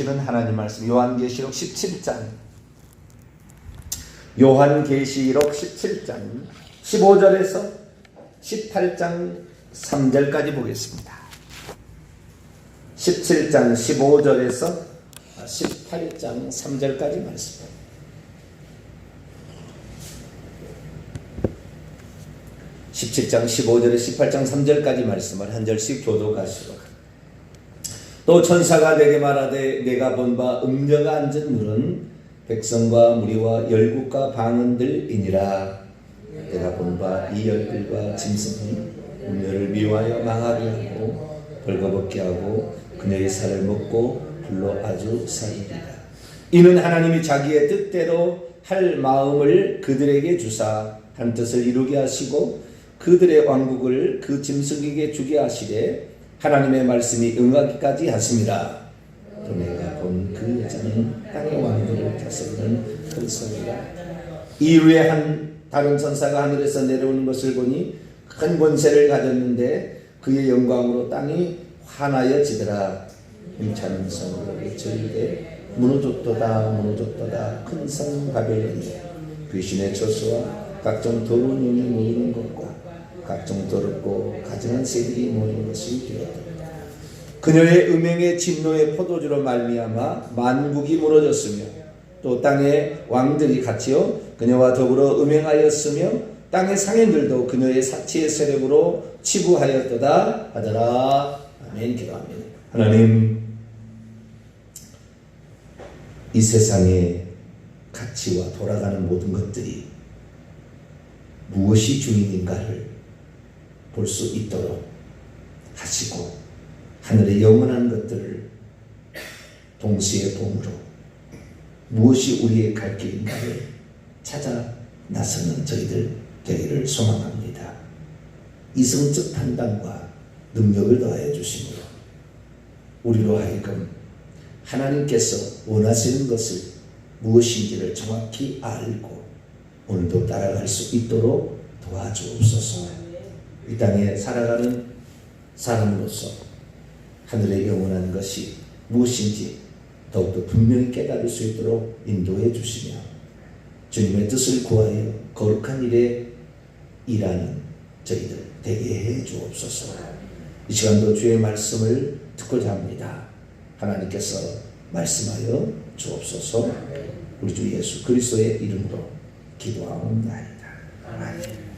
주시는 하나님 말씀 요한계시록 17장 15절에서 18장 3절까지 보겠습니다. 17장 15절에서 18장 3절까지 말씀. (17장 15절에 18장 3절까지) 말씀을 한 절씩 교독하시도록. 또 천사가 내게 말하되 내가 본 바 음녀가 앉은 물은 백성과 무리와 열국과 방언들이니라. 내가 본 바 이 열들과 짐승이 음녀를 미워하여 망하게 하고 벌거벗게 하고 그녀의 살을 먹고 불로 아주 살리리라. 이는 하나님이 자기의 뜻대로 할 마음을 그들에게 주사 한 뜻을 이루게 하시고 그들의 왕국을 그 짐승에게 주게 하시되 하나님의 말씀이 응하기까지 하심이라. 또 내가 본 그 여자는 땅의 왕들을 다스리는 큰 성이라. 이후에 한 다른 천사가 하늘에서 내려오는 것을 보니 큰 권세를 가졌는데 그의 영광으로 땅이 환하여지더라. 힘찬 성으로 외쳐이르되 무너졌도다 무너졌도다 큰 성 바벨론이 귀신의 처소와 각종 더러운 영이 모이는 것과 각종 더럽고 가증한 새들이 모이는 것이 되었다. 그녀의 음행의 진노의 포도주로 말미암아 만국이 무너졌으며 또 땅의 왕들이 같이요 그녀와 더불어 음행하였으며 땅의 상인들도 그녀의 사치의 세력으로 치부하였도다 하더라. 아멘. 기도합니다. 하나님, 이 세상의 가치와 돌아가는 모든 것들이 무엇이 주인인가를 볼 수 있도록 하시고 하늘의 영원한 것들을 동시에 봄으로 무엇이 우리의 갈 길인가를 찾아 나서는 저희들 되기를 소망합니다. 이성적 판단과 능력을 더하여 주심으로 우리로 하여금 하나님께서 원하시는 것을 무엇인지를 정확히 알고 오늘도 따라갈 수 있도록 도와주옵소서. 이 땅에 살아가는 사람으로서 하늘의 영원한 것이 무엇인지 더욱더 분명히 깨달을 수 있도록 인도해 주시며 주님의 뜻을 구하여 거룩한 일에 일하는 저희들 되게 해 주옵소서. 이 시간도 주의 말씀을 듣고자 합니다. 하나님께서 말씀하여 주옵소서. 우리 주 예수 그리스도의 이름으로 기도하옵나이다. 아멘.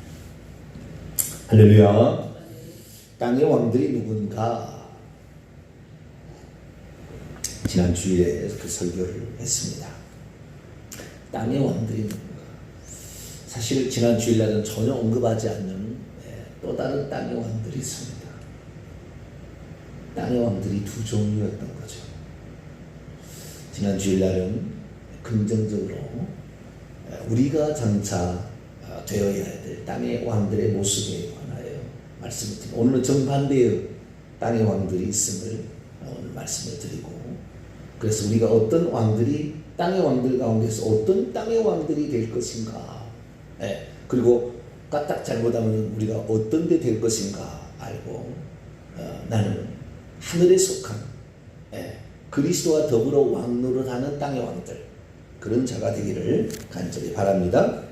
할렐루야. 땅의 왕들이 누군가? 지난 주일에 그 설교를 했습니다. 땅의 왕들이 누군가? 사실 지난 주일날은 전혀 언급하지 않는 또 다른 땅의 왕들이 있습니다. 땅의 왕들이 두 종류였던 거죠. 지난 주일날은 긍정적으로 우리가 장차 되어야 될 땅의 왕들의 모습에 관하여 말씀을 드리고, 오늘은 정반대의 땅의 왕들이 있음을 오늘 말씀을 드리고, 그래서 우리가 어떤 왕들이 땅의 왕들 가운데서 어떤 땅의 왕들이 될 것인가, 그리고 까딱 잘못하면 우리가 어떤 데 될 것인가 알고 나는 하늘에 속한 그리스도와 더불어 왕노릇하는 땅의 왕들, 그런 자가 되기를 간절히 바랍니다.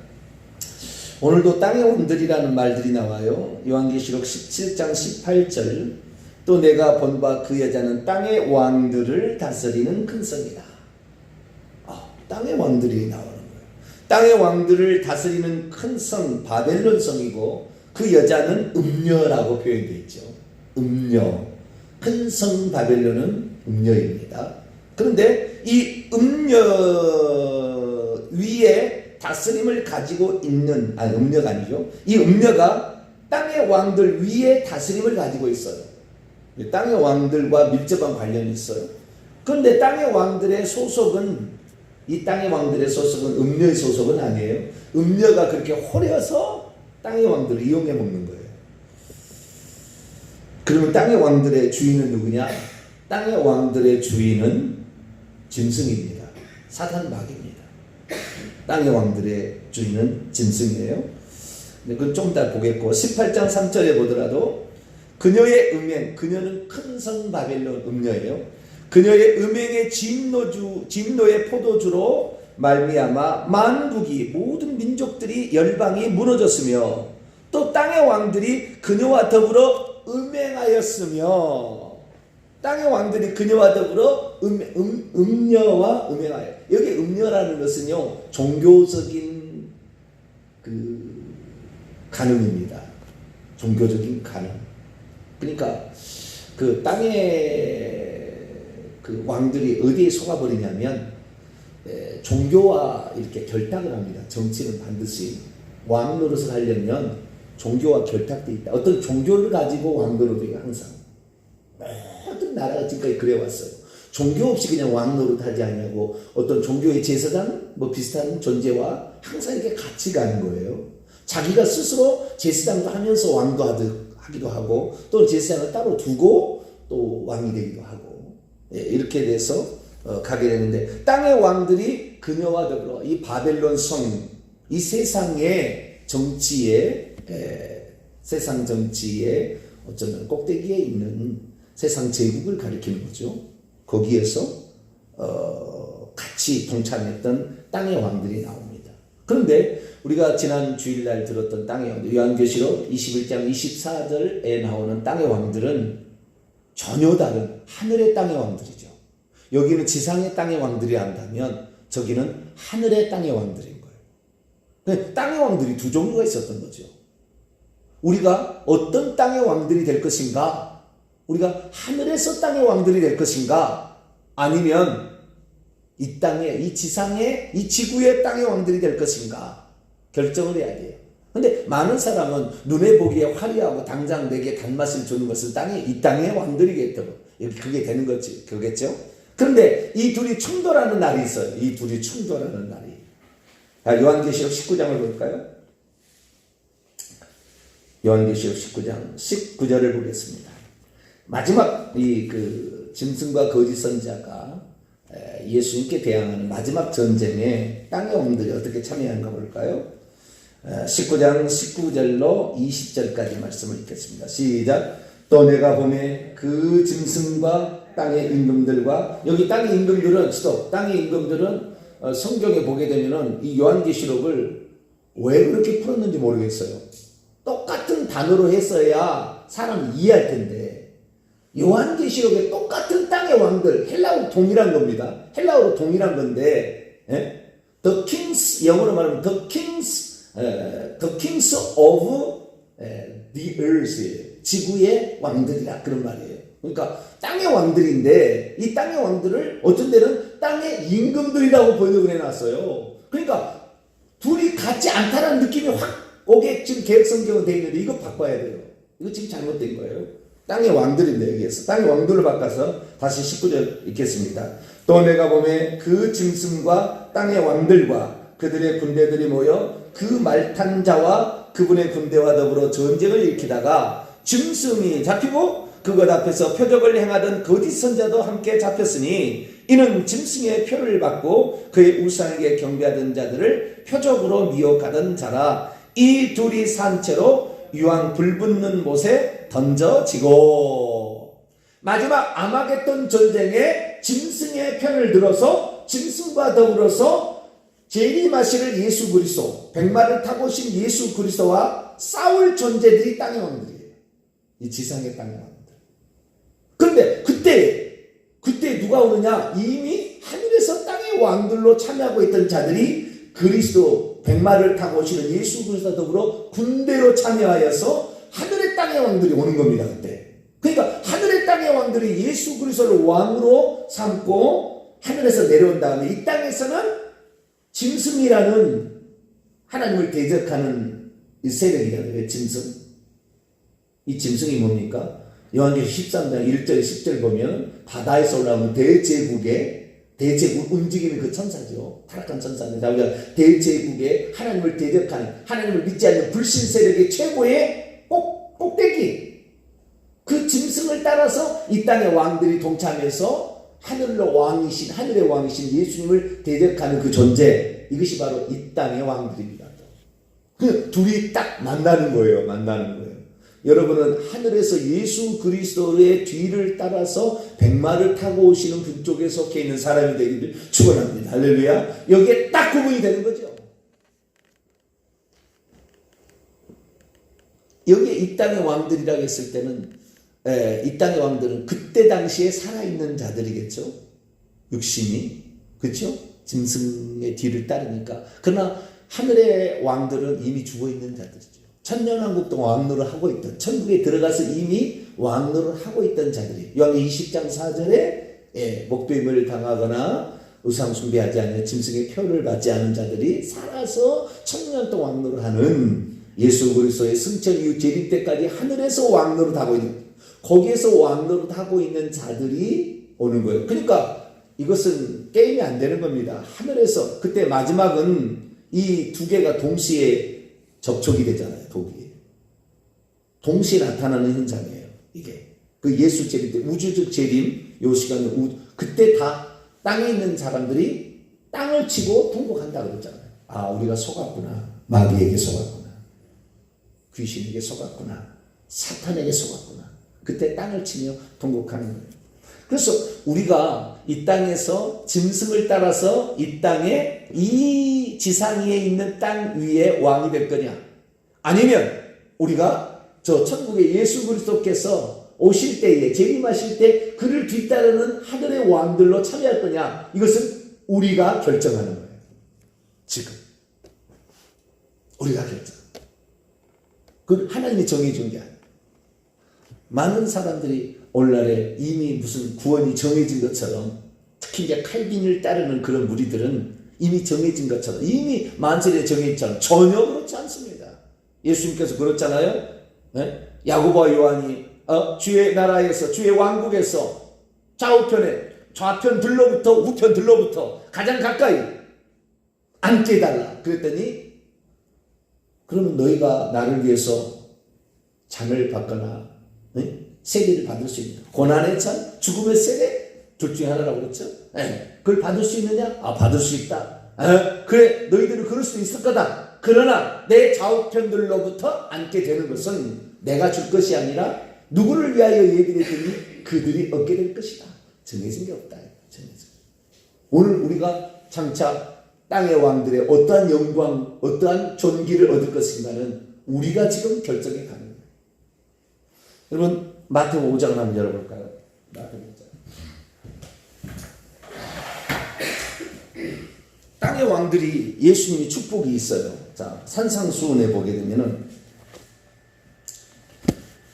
오늘도 땅의 왕들이라는 말들이 나와요. 요한계시록 17장 18절, 또 내가 본 바 그 여자는 땅의 왕들을 다스리는 큰 성이다. 땅의 왕들이 나오는 거예요. 땅의 왕들을 다스리는 큰 성 바벨론 성이고 그 여자는 음녀라고 표현되어 있죠. 음녀. 큰 성 바벨론은 음녀입니다. 그런데 이 음녀 위에 다스림을 가지고 있는, 음녀가 아니죠. 이 음녀가 땅의 왕들 위에 다스림을 가지고 있어요. 땅의 왕들과 밀접한 관련이 있어요. 그런데 땅의 왕들의 소속은, 이 땅의 왕들의 소속은 음녀의 소속은 아니에요. 음녀가 그렇게 호려서 땅의 왕들을 이용해 먹는 거예요. 그러면 땅의 왕들의 주인은 누구냐? 땅의 왕들의 주인은 짐승입니다. 사탄마귀입니다. 땅의 왕들의 주인은 짐승이에요. 그건 좀 이따 보겠고, 18장 3절에 보더라도 그녀의 음행, 그녀는 큰 성 바벨론 음녀예요. 그녀의 음행의 진노의 포도주로 말미암아 만국이 모든 민족들이 열방이 무너졌으며 또 땅의 왕들이 그녀와 더불어 음행하였으며 땅의 왕들이 그녀와 더불어 음녀와 음행하여. 여기 음녀라는 것은요 종교적인 간음입니다. 종교적인 간음. 그러니까 그 땅의 그 왕들이 어디에 속아버리냐면 종교와 이렇게 결탁을 합니다. 정치는 반드시 왕 노릇을 하려면 종교와 결탁되어 있다. 어떤 종교를 가지고 왕 노릇을 항상 모든 나라가 지금까지 그래왔어요. 종교 없이 그냥 왕 노릇하지 않냐고 어떤 종교의 제사장 뭐 비슷한 존재와 항상 이렇게 같이 가는 거예요. 자기가 스스로 제사장도 하면서 왕도 하기도 하고 또 제사장을 따로 두고 또 왕이 되기도 하고 이렇게 돼서 가게 되는데 땅의 왕들이 그녀와 더불어 이 바벨론 성, 이 세상의 정치에 세상 정치의 어쩌면 꼭대기에 있는 세상 제국을 가리키는 거죠. 거기에서 같이 동참했던 땅의 왕들이 나옵니다. 그런데 우리가 지난 주일날 들었던 땅의 왕들, 요한계시록 21장 24절에 나오는 땅의 왕들은 전혀 다른 하늘의 땅의 왕들이죠. 여기는 지상의 땅의 왕들이 한다면 저기는 하늘의 땅의 왕들인 거예요. 땅의 왕들이 두 종류가 있었던 거죠. 우리가 어떤 땅의 왕들이 될 것인가? 우리가 하늘에서 땅의 왕들이 될 것인가? 아니면 이 땅의, 이 지상의, 이 지구의 땅의 왕들이 될 것인가? 결정을 해야 돼요. 근데 많은 사람은 눈에 보기에 화려하고 당장 내게 단맛을 주는 것은 이 땅의 왕들이겠죠. 그게 되는 거지, 그거겠죠? 그런데 이 둘이 충돌하는 날이 있어요. 이 둘이 충돌하는 날이. 요한계시록 19장을 볼까요? 요한계시록 19장 19절을 보겠습니다. 마지막 짐승과 거짓 선자가 예수님께 대항하는 마지막 전쟁에 땅의 왕들이 어떻게 참여하는가 볼까요? 19장 19절로 20절까지 말씀을 읽겠습니다. 시작. 또 내가 보매 그 짐승과 땅의 임금들과, 여기 땅의 임금들은 땅의 임금들은 성경에 보게 되면은 이 요한계시록을 왜 그렇게 풀었는지 모르겠어요. 똑같은 단어로 했어야 사람이 이해할 텐데 요한계시록에 똑같은 땅의 왕들, 헬라어로 동일한 겁니다. 헬라어로 동일한 건데 The Kings, 영어로 말하면 The Kings of the Earth, 지구의 왕들이라 그런 말이에요. 그러니까 땅의 왕들인데 이 땅의 왕들을 어떤 데는 땅의 임금들이라고 번역을 해놨어요. 그러니까 둘이 같지 않다는 느낌이 확 오게 지금 개혁성경은 되어 있는데 이거 바꿔야 돼요. 이거 지금 잘못된 거예요. 땅의 왕들인데 여기에서 땅의 왕들을 바꿔서 다시 19절 읽겠습니다. 또 내가 보매 그 짐승과 땅의 왕들과 그들의 군대들이 모여 그 말탄 자와 그분의 군대와 더불어 전쟁을 일으키다가 짐승이 잡히고 그것 앞에서 표적을 행하던 거짓 선자도 함께 잡혔으니 이는 짐승의 표를 받고 그의 우상에게 경배하던 자들을 표적으로 미혹하던 자라. 이 둘이 산채로 유황 불붙는 못에 던져지고. 마지막 아마겟돈 전쟁에 짐승의 편을 들어서 짐승과 더불어서 재림하실 예수 그리스도, 백마를 타고 오신 예수 그리스도와 싸울 존재들이 땅의 왕들이에요. 이 지상의 땅의 왕들. 그런데 그때 누가 오느냐? 이미 하늘에서 땅의 왕들로 참여하고 있던 자들이 그리스도, 백마를 타고 오시는 예수 그리스도와 더불어 군대로 참여하여서 하늘의 땅의 왕들이 오는 겁니다. 그때. 그러니까 하늘의 땅의 왕들이 예수 그리스도를 왕으로 삼고 하늘에서 내려온 다음에 이 땅에서는 짐승이라는 하나님을 대적하는 이 세력이라는 짐승. 이 짐승이 뭡니까? 요한계시록 13장 1절 10절 보면 바다에서 올라오는 대제국 움직이는 그 천사죠. 타락한 천사입니다. 우리가 대제국의 하나님을 대적하는, 하나님을 믿지 않는 불신 세력의 최고의 꼭대기, 그 짐승을 따라서 이 땅의 왕들이 동참해서 하늘의 왕이신 예수님을 대적하는 그 존재, 이것이 바로 이 땅의 왕들입니다. 그 둘이 딱 만나는 거예요. 여러분은 하늘에서 예수 그리스도의 뒤를 따라서 백마를 타고 오시는 분 쪽에 속해 있는 사람이 되기를 축원합니다. 할렐루야. 여기에 딱 구분이 되는 거죠. 여기에 이 땅의 왕들이라고 했을 때는 이 땅의 왕들은 그때 당시에 살아있는 자들이겠죠. 육신이. 그렇죠? 짐승의 뒤를 따르니까. 그러나 하늘의 왕들은 이미 죽어있는 자들이죠. 천년왕국 동안 왕노를 하고 있던, 천국에 들어가서 이미 왕노를 하고 있던 자들이 요한계시록 20장 4절에 목배임을 당하거나 우상 숭배하지 않는 짐승의 표를 받지 않은 자들이 살아서 천년 동안 왕노를 하는 예수 그리스도의 승천 이후 재림 때까지 하늘에서 왕노를 하고 있는, 거기에서 왕노를 하고 있는 자들이 오는 거예요. 그러니까 이것은 게임이 안 되는 겁니다. 하늘에서 그때 마지막은 이 두 개가 동시에 접촉이 되잖아요. 독이 동시에 나타나는 현상이에요. 이게 그 예수 재림 때 우주적 재림 요 시간에 그때 다 땅에 있는 사람들이 땅을 치고 통곡한다 그랬잖아요. 아, 우리가 속았구나. 마귀에게 속았구나. 귀신에게 속았구나. 사탄에게 속았구나. 그때 땅을 치며 통곡하는 거예요. 그래서 우리가 이 땅에서 짐승을 따라서 이 땅에 이 지상 위에 있는 땅 위에 왕이 될 거냐, 아니면 우리가 저 천국의 예수 그리스도께서 오실 때에 재림하실 때 그를 뒤따르는 하늘의 왕들로 참여할 거냐, 이것은 우리가 결정하는 거예요. 지금 우리가 결정. 그 하나님이 정해준 게 아니에요. 많은 사람들이 오늘날에 이미 무슨 구원이 정해진 것처럼, 특히 이제 칼빈을 따르는 그런 무리들은 이미 정해진 것처럼, 이미 만세에 정해진 것처럼 전혀 그렇지 않습니다. 예수님께서 그렇잖아요. 네? 야고보와 요한이 주의 나라에서, 주의 왕국에서 좌우편에, 좌편 들로부터 우편 들로부터 가장 가까이 앉게 해달라 그랬더니, 그러면 너희가 나를 위해서 잔을 받거나 세례를 받을 수 있느냐, 고난의 잔, 죽음의 세례 둘 중에 하나라고 그랬죠. 그걸 받을 수 있느냐? 아, 받을 수 있다. 그래, 너희들은 그럴 수 있을 거다. 그러나 내 좌우편들로부터 앉게 되는 것은 내가 줄 것이 아니라 누구를 위하여 얘기를 했더니 그들이 얻게 될 것이다. 정해진 게 없다. 정해진. 오늘 우리가 장차 땅의 왕들의 어떠한 영광, 어떠한 존귀를 얻을 것인가는 우리가 지금 결정해 가는 거예요. 여러분, 마태복음 5장을 한번 열어볼까요? 마태복음 5장. 땅의 왕들이 예수님이 축복이 있어요. 자, 산상수훈에 보게 되면은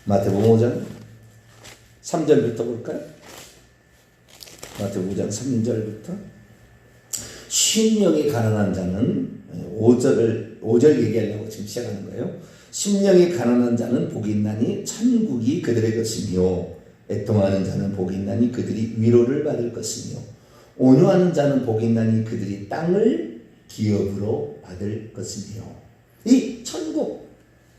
마태복음 5장 3절부터 볼까요? 마태복음 5장 3절부터. 심령이 가난한 자는 5절 얘기하려고 지금 시작하는 거예요. 심령이 가난한 자는 복이 있나니 천국이 그들의 것이며, 애통하는 자는 복이 있나니 그들이 위로를 받을 것이며, 온유하는 자는 복이 있나니 그들이 땅을 기업으로 받을 것이며. 이 천국,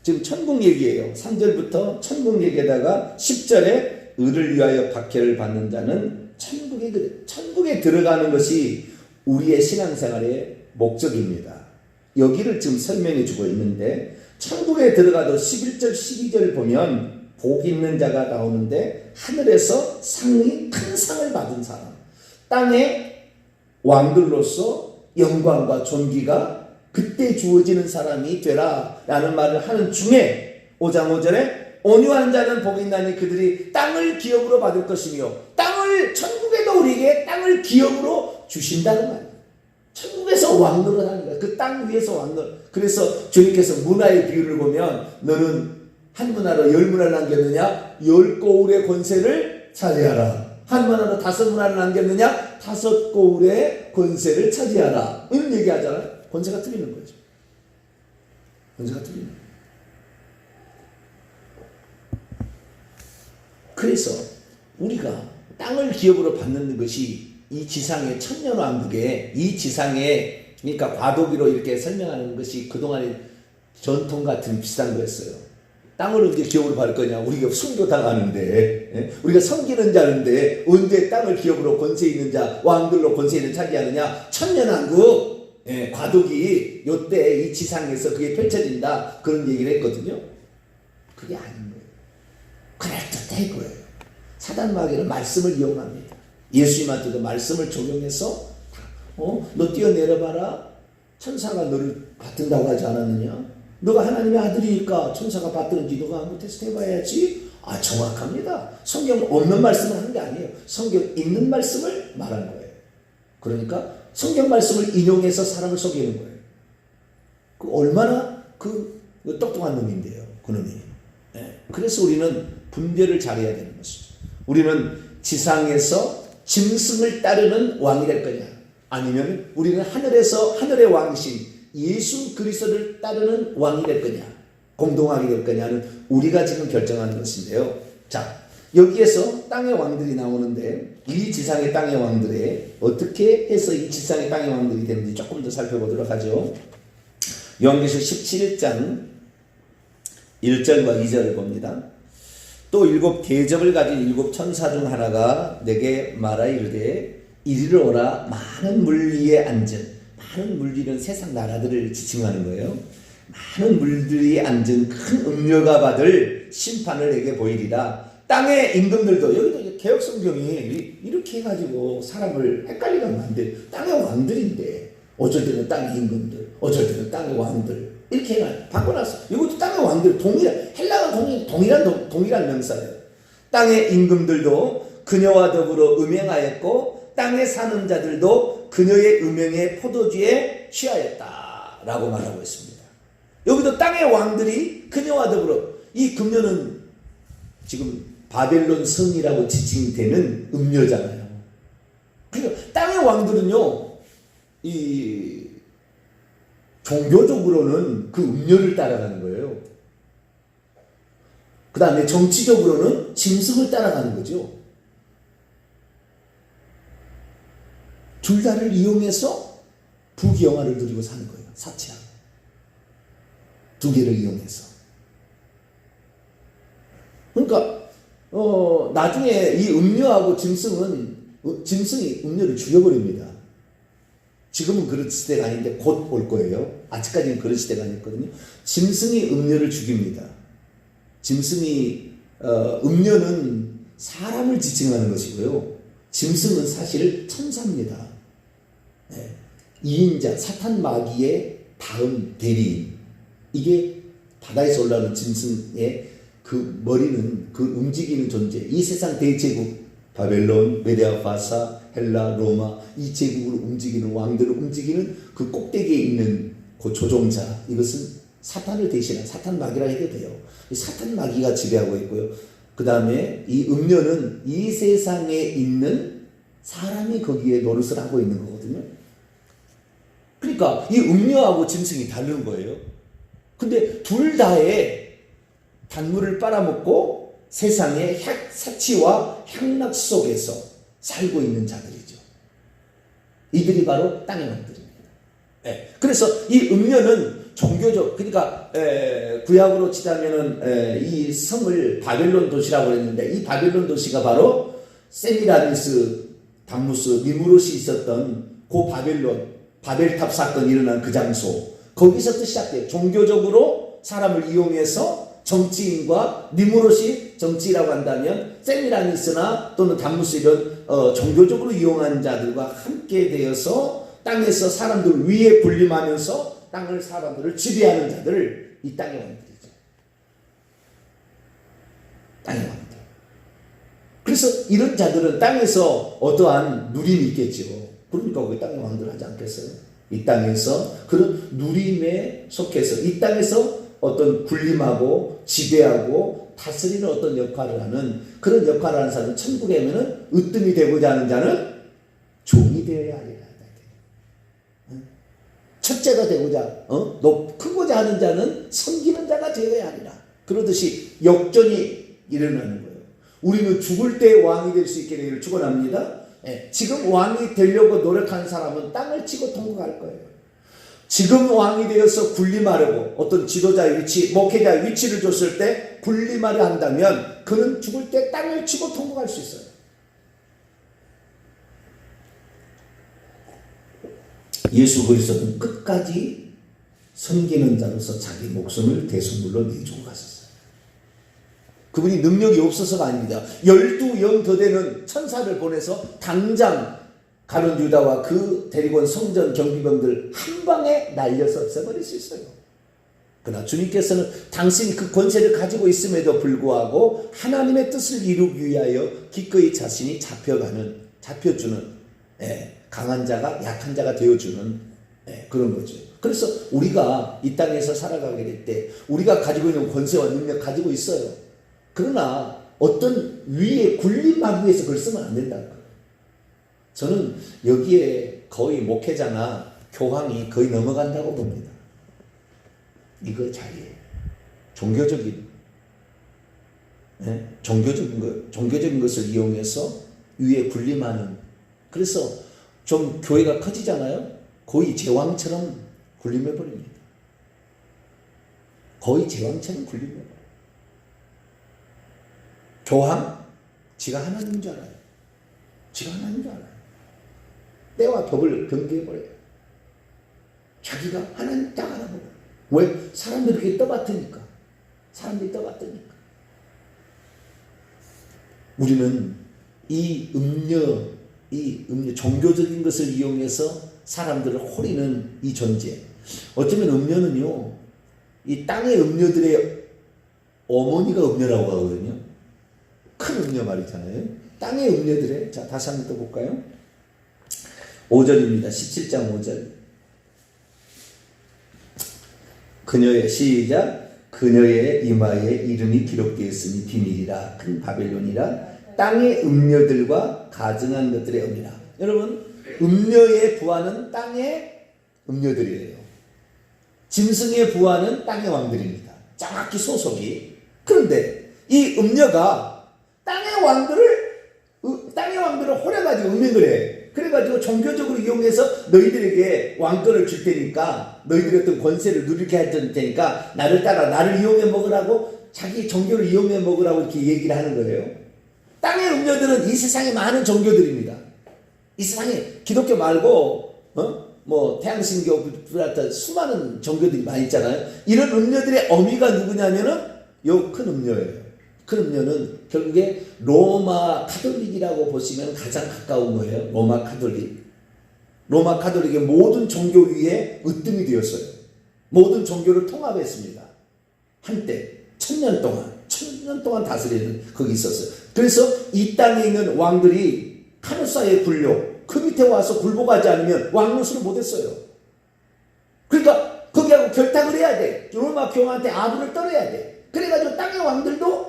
지금 천국 얘기예요. 3절부터 천국 얘기에다가 10절에 의를 위하여 박해를 받는 자는 천국에 들어가는 것이 우리의 신앙생활의 목적입니다. 여기를 지금 설명해 주고 있는데, 천국에 들어가도 11절 12절 보면 복 있는 자가 나오는데, 하늘에서 상이 큰 상을 받은 사람, 땅의 왕들로서 영광과 존귀가 그때 주어지는 사람이 되라 라는 말을 하는 중에 5장 5절에 온유한 자는 복이 있나니 그들이 땅을 기업으로 받을 것이며, 땅을, 천국에도 우리에게 땅을 기업으로 주신다는 말이에요. 천국에서 왕노를 하는 거야. 그 땅 위에서 왕노. 그래서 주님께서 문화의 비유를 보면, 너는 한 문화로 10문화를 남겼느냐? 10고울의 권세를 차지하라. 한 문화로 5문화를 남겼느냐? 5고울의 권세를 차지하라. 이런 얘기 하잖아요. 권세가 틀리는 거죠. 권세가 틀리는 거예요. 그래서 우리가 땅을 기업으로 받는 것이 이 지상의 천년왕국에, 이 지상에, 그러니까 과도기로 이렇게 설명하는 것이 그동안의 전통 같은 비슷한 거였어요. 땅을 언제 기업으로 받을 거냐? 우리가 순교당하는데, 우리가 섬기는 자인데 언제 땅을 기업으로 권세 있는 자, 왕들로 권세를 차지하느냐? 천년왕국, 과도기, 요때 이 지상에서 그게 펼쳐진다. 그런 얘기를 했거든요. 그게 아닌 거예요. 그럴듯해 보여요. 사단 마귀는 말씀을 이용합니다. 예수님한테도 말씀을 적용해서 너 뛰어내려봐라. 천사가 너를 받든다고 하지 않았느냐? 너가 하나님의 아들이니까 천사가 받든지 너가 한번 테스트 해봐야지. 정확합니다. 성경 없는 말씀을 한 게 아니에요. 성경 있는 말씀을 말한 거예요. 그러니까 성경 말씀을 인용해서 사람을 속이는 거예요. 얼마나 똑똑한 놈인데요. 그 놈이. 그래서 우리는 분별을 잘해야 되는 것이죠. 우리는 지상에서 짐승을 따르는 왕이 될 거냐, 아니면 우리는 하늘의 왕이신 예수 그리스도를 따르는 왕이 될 거냐, 공동왕이 될 거냐는 우리가 지금 결정하는 것인데요. 자, 여기에서 땅의 왕들이 나오는데 이 지상의 땅의 왕들에 어떻게 해서 이 지상의 땅의 왕들이 되는지 조금 더 살펴보도록 하죠. 요한계시록 17장 1절과 2절을 봅니다. 또 7 대접을 가진 7 천사 중 하나가 내게 말하 이르되 이리로 오라. 많은 물 위에 앉은, 많은 물들은 세상 나라들을 지칭하는 거예요. 많은 물들이 앉은 큰 음료가 받을 심판을 내게 보이리라. 땅의 임금들도, 여기도 개혁성경이 이렇게 해가지고 사람을 헷갈리게 하면 안 돼. 땅의 왕들인데 어쩔 때는 땅의 임금들, 어쩔 때는 땅의 왕들 이렇게 바꿔놨어. 이것도 땅의 왕들, 헬라가 동일한 명사예요. 땅의 임금들도 그녀와 더불어 음행하였고 땅에 사는 자들도 그녀의 음행에 포도주에 취하였다 라고 말하고 있습니다. 여기도 땅의 왕들이 그녀와 더불어, 이 금녀는 지금 바벨론 성이라고 지칭되는 음녀잖아요. 그러니까 땅의 왕들은요, 이 종교적으로는 그 음녀를 따라가는 거예요. 그 다음에 정치적으로는 짐승을 따라가는 거죠. 둘 다를 이용해서 부귀영화를 누리고 사는 거예요. 사치하고. 두 개를 이용해서. 그러니까 나중에 이 음료하고 짐승이 음료를 죽여버립니다. 지금은 그런 시대가 아닌데 곧 올 거예요. 아직까지는 그런 시대가 아니었거든요. 짐승이 음료를 죽입니다. 음료는 사람을 지칭하는 것이고요. 짐승은 사실 천사입니다. 네. 이인자, 사탄 마귀의 다음 대리인. 이게 바다에서 올라오는 짐승의 그 머리는, 그 움직이는 존재, 이 세상 대제국, 바벨론, 메데아 파사, 헬라, 로마, 이 제국을 움직이는, 왕들을 움직이는 그 꼭대기에 있는 그 조종자, 이것은 사탄을 대신한 사탄 마귀라 해도 돼요. 이 사탄 마귀가 지배하고 있고요. 그 다음에 이 음료는 이 세상에 있는 사람이 거기에 노릇을 하고 있는 거거든요. 그러니까 이 음료하고 짐승이 다른 거예요. 근데 둘 다의 단물을 빨아먹고 세상의 사치와 향락 속에서 살고 있는 자들이죠. 이들이 바로 땅의 왕들입니다. 네. 그래서 이 음료는 종교적, 그러니까 구약으로 치자면은 이 성을 바벨론 도시라고 했는데, 이 바벨론 도시가 바로 세미라미스, 담무스, 니무롯이 있었던 그 바벨탑 사건이 일어난 그 장소, 거기서부터 시작돼요. 종교적으로 사람을 이용해서 정치인과 니무롯이 정치라고 한다면 세미라미스나 또는 담무스 이런 종교적으로 이용한 자들과 함께 되어서 땅에서 사람들 위에 군림하면서 땅을 사람들을 지배하는 자들을 이 땅의 왕들이죠. 땅의 왕들. 그래서 이런 자들은 땅에서 어떠한 누림이 있겠죠. 그러니까 왜 땅의 왕들 하지 않겠어요? 이 땅에서 그런 누림에 속해서 이 땅에서 어떤 군림하고 지배하고 다스리는 어떤 역할을 하는, 그런 역할을 하는 사람은 천국에 오면은 으뜸이 되고자 하는 자는 종이 되어야 하리라. 첫째가 되고자 크고자 하는 자는 섬기는 자가 되어야 하리라. 그러듯이 역전이 일어나는 거예요. 우리는 죽을 때 왕이 될 수 있게 되기를 축원합니다. 지금 왕이 되려고 노력하는 사람은 땅을 치고 통과할 거예요. 지금 왕이 되어서 군림하려고 어떤 지도자의 위치, 목회자의 위치를 줬을 때 군림하려 한다면 그는 죽을 때 땅을 치고 통과할 수 있어요. 예수 그리스도는 끝까지 섬기는 자로서 자기 목숨을 대속물로 내주고 가셨어요. 그분이 능력이 없어서가 아닙니다. 12영 더 되는 천사를 보내서 당장 가룟 유다와 그 데리고 온 성전 경비병들 한 방에 날려서 없애버릴 수 있어요. 그러나 주님께서는 당신이 그 권세를 가지고 있음에도 불구하고 하나님의 뜻을 이루기 위하여 기꺼이 자신이 잡혀주는 강한 자가 약한 자가 되어주는 그런 거죠. 그래서 우리가 이 땅에서 살아가게 될 때 우리가 가지고 있는 권세와 능력 가지고 있어요. 그러나 어떤 위에 군림하기 위해서 그걸 쓰면 안 된다는 거예요. 저는 여기에 거의 목회자나 교황이 거의 넘어간다고 봅니다. 이거 자리에 종교적인 종교적인 것을 이용해서 위에 군림하는. 그래서 좀 교회가 커지잖아요. 거의 제왕처럼 군림해 버립니다. 거의 제왕처럼 군림해 버려요. 교황? 지가 하나님인 줄 알아요. 지가 하나님인 줄 알아요. 때와 법을 경계해 버려요. 자기가 하나님 딱 알아보고. 왜? 사람들이 그렇게 떠받드니까. 사람들이 떠받드니까. 우리는 이 음료, 종교적인 것을 이용해서 사람들을 호리는 이 존재. 어쩌면 음료는요, 이 땅의 음료들의 어머니가 음료라고 하거든요. 큰 음료 말이잖아요. 땅의 음료들의, 자, 다시 한번 또 볼까요? 5절입니다. 17장 5절. 그녀의 시작. 그녀의 이마에 이름이 기록되어 있으니 비밀이라 큰 바벨론이라 땅의 음료들과 가증한 것들의 음이라. 여러분, 음료의 부하는 땅의 음료들이에요. 짐승의 부하는 땅의 왕들입니다. 정확히 소속이. 그런데 이 음료가 땅의 왕들을 호려가지고 음행을 해. 그래가지고 종교적으로 이용해서 너희들에게 왕권을 줄 테니까, 너희들의 어떤 권세를 누리게 할 테니까 나를 따라, 나를 이용해 먹으라고, 자기 종교를 이용해 먹으라고 이렇게 얘기를 하는 거예요. 땅의 음료들은 이 세상에 많은 종교들입니다. 이 세상에 기독교 말고 태양신교 비롯한 수많은 종교들이 많이 있잖아요. 이런 음료들의 어미가 누구냐면은 요 큰 음료예요. 큰 음료는 결국에 로마 카톨릭이라고 보시면 가장 가까운 거예요. 로마 카톨릭. 로마 카톨릭의 모든 종교 위에 으뜸이 되었어요. 모든 종교를 통합했습니다. 한때 1000년 동안 다스리는 거기 있었어요. 그래서 이 땅에 있는 왕들이 카누사에 굴려 그 밑에 와서 굴복하지 않으면 왕노릇을 못했어요. 그러니까 거기하고 결탁을 해야 돼. 로마 교황한테 아부를 떨어야 돼. 그래가지고 땅의 왕들도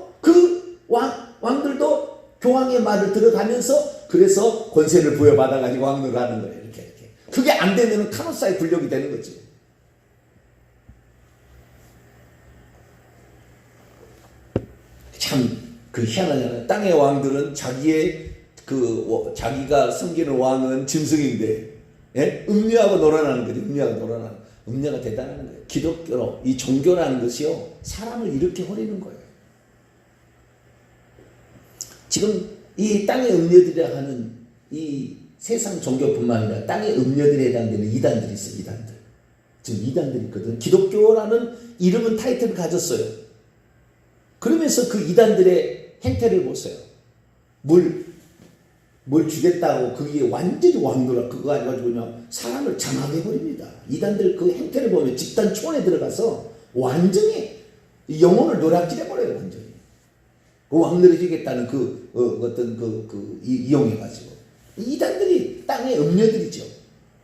왕들도 교황의 말을 들어가면서 그래서 권세를 부여받아가지고 왕노릇을 하는 거예요. 이렇게. 그게 안 되면 카누사의 굴력이 되는 거지. 참 그 희한하잖아요. 땅의 왕들은 자기가 섬기는 왕은 짐승인데, 음료하고 놀아나는 거죠. 음료가 대단한 거예요. 기독교로 이 종교라는 것이요, 사람을 이렇게 호리는 거예요. 지금 이 땅의 음료들이라 하는 이 세상 종교뿐만 아니라 땅의 음료들에 해당되는 이단들이 있어요. 이단들. 지금 이단들이 있거든. 기독교라는 이름은 타이틀을 가졌어요. 그러면서 그 이단들의 행태를 보세요. 뭘 주겠다고 그게 완전히 왕노라 그거 해가지고 그냥 사람을 장악해버립니다. 이단들 그 행태를 보면 집단 초원에 들어가서 완전히 영혼을 노략질해버려요. 완전히. 그 왕노래지겠다는 이용해가지고. 이단들이 땅의 음료들이죠.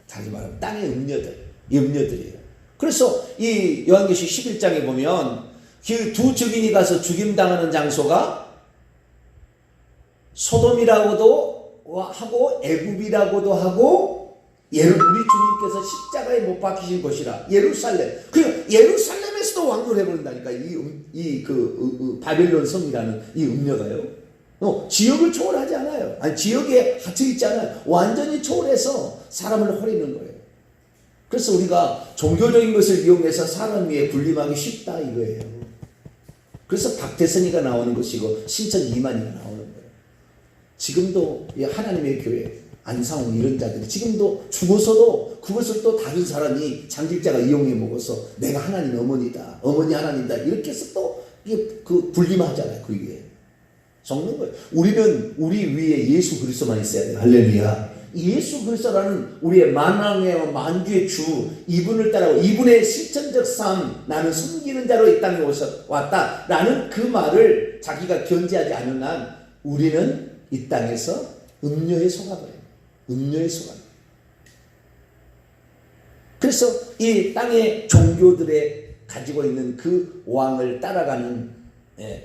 다시 말하면 땅의 음료들이에요. 그래서 이 요한계시 11장에 보면 그 두 증인이 가서 죽임당하는 장소가 소돔이라고도 하고 애굽이라고도 하고 우리 주님께서 십자가에 못 박히신 곳이라 예루살렘. 그 예루살렘에서도 왕노를 해버린다니까. 바벨론 성이라는 이 음료가요. 지역을 초월하지 않아요. 아니 지역에 갇혀 있지 않아요. 완전히 초월해서 사람을 호리는 거예요. 그래서 우리가 종교적인 것을 이용해서 사람 위에 군림하기 쉽다 이거예요. 그래서 박태선이가 나오는 것이고 신천 이만희가 나오는 거예요. 지금도 하나님의 교회 안상훈 이런 자들이 지금도 죽어서도 그것을 또 다른 사람이 장직자가 이용해 먹어서 내가 하나님 어머니다, 어머니 하나님이다 이렇게 해서 또 이게 그 분리하잖아요. 그 위에 적는 거예요. 우리는 우리 위에 예수 그리스도만 있어야 돼요. 할렐루야. 예수 그리스도라는 우리의 만왕의 만주의 주, 이분을 따라고 이분의 실천적 삶, 나는 숨기는 자로 이 땅에 왔다라는 그 말을 자기가 견지하지 않는 한 우리는 이 땅에서 음료에 속아버려요. 음료에 속아요. 그래서 이 땅의 종교들의 가지고 있는 그 왕을 따라가는,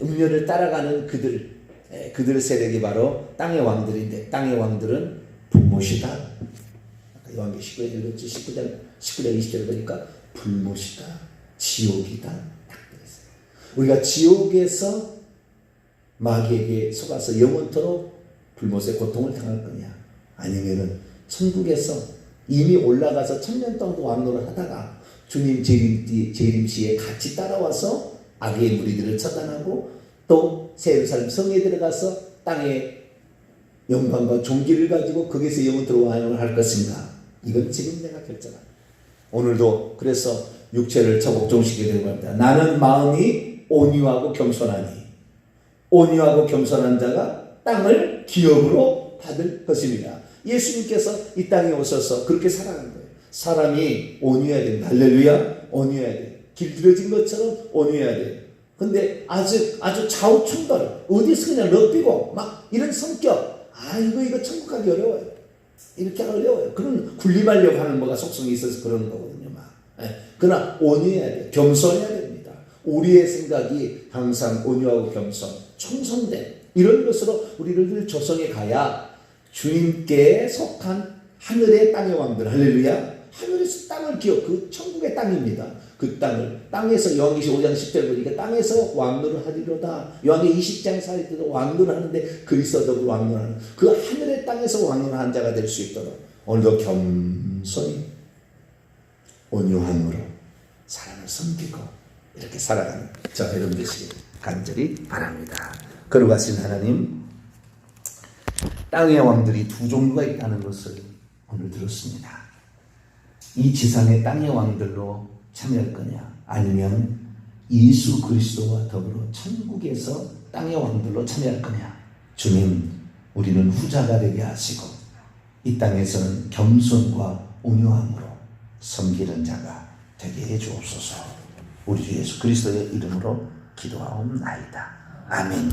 음료를 따라가는 그들의 세력이 바로 땅의 왕들인데, 땅의 왕들은 불못이다. 요한계시록에 읽었지. 19장 20절에 보니까 불못이다, 지옥이다 딱 그랬어요. 우리가 지옥에서 마귀에게 속아서 영원토록 불못의 고통을 당할 거냐, 아니면은 천국에서 이미 올라가서 1000년 동안 왕노를 하다가 주님 재림시에 같이 따라와서 악의 무리들을 처단하고 또 새 예루살렘 성에 들어가서 땅의 영광과 존귀를 가지고 거기서 영원토록 왕을 할 것인가? 이건 지금 내가 결정한다. 오늘도 그래서 육체를 처복종시키게 되는 겁니다. 나는 마음이 온유하고 겸손하니 온유하고 겸손한 자가 땅을 기업으로 받을 것입니다. 예수님께서 이 땅에 오셔서 그렇게 살아간 거예요. 사람이 온유해야 됩니다. 할렐루야. 온유해야 돼요. 길들여진 것처럼 온유해야 돼요. 근데 아주 좌우충돌, 어디서 그냥 럽히고 막 이런 성격, 이거 천국 가기 어려워요. 이렇게 어려워요. 그런 군림하려고 하는 뭐가 속성이 있어서 그러는 거거든요. 그러나 온유해야 돼요. 겸손해야 됩니다. 우리의 생각이 항상 온유하고 겸손, 청선된 이런 것으로 우리를 늘 조성해 가야 주님께 속한 하늘의 땅의 왕들, 할렐루야. 하늘에서 땅을 그 천국의 땅입니다. 그 땅에서 요한계시록 5장 10절 보니까 땅에서 왕노를 하리로다. 요한계 20장 4절에도 왕노를 하는데 그리스도도 왕노를 하는 그 하늘의 땅에서 왕노를 한 자가 될 수 있도록 오늘도 겸손히 온유함으로 사람을 섬기고 이렇게 살아가는 저 여러분 되시길 간절히 바랍니다. 거룩하신 하나님, 땅의 왕들이 두 종류가 있다는 것을 오늘 들었습니다. 이 지상의 땅의 왕들로 참여할 거냐, 아니면 예수 그리스도와 더불어 천국에서 땅의 왕들로 참여할 거냐. 주님, 우리는 후자가 되게 하시고 이 땅에서는 겸손과 온유함으로 섬기는 자가 되게 해 주옵소서. 우리 주 예수 그리스도의 이름으로 기도하옵나이다. 아멘.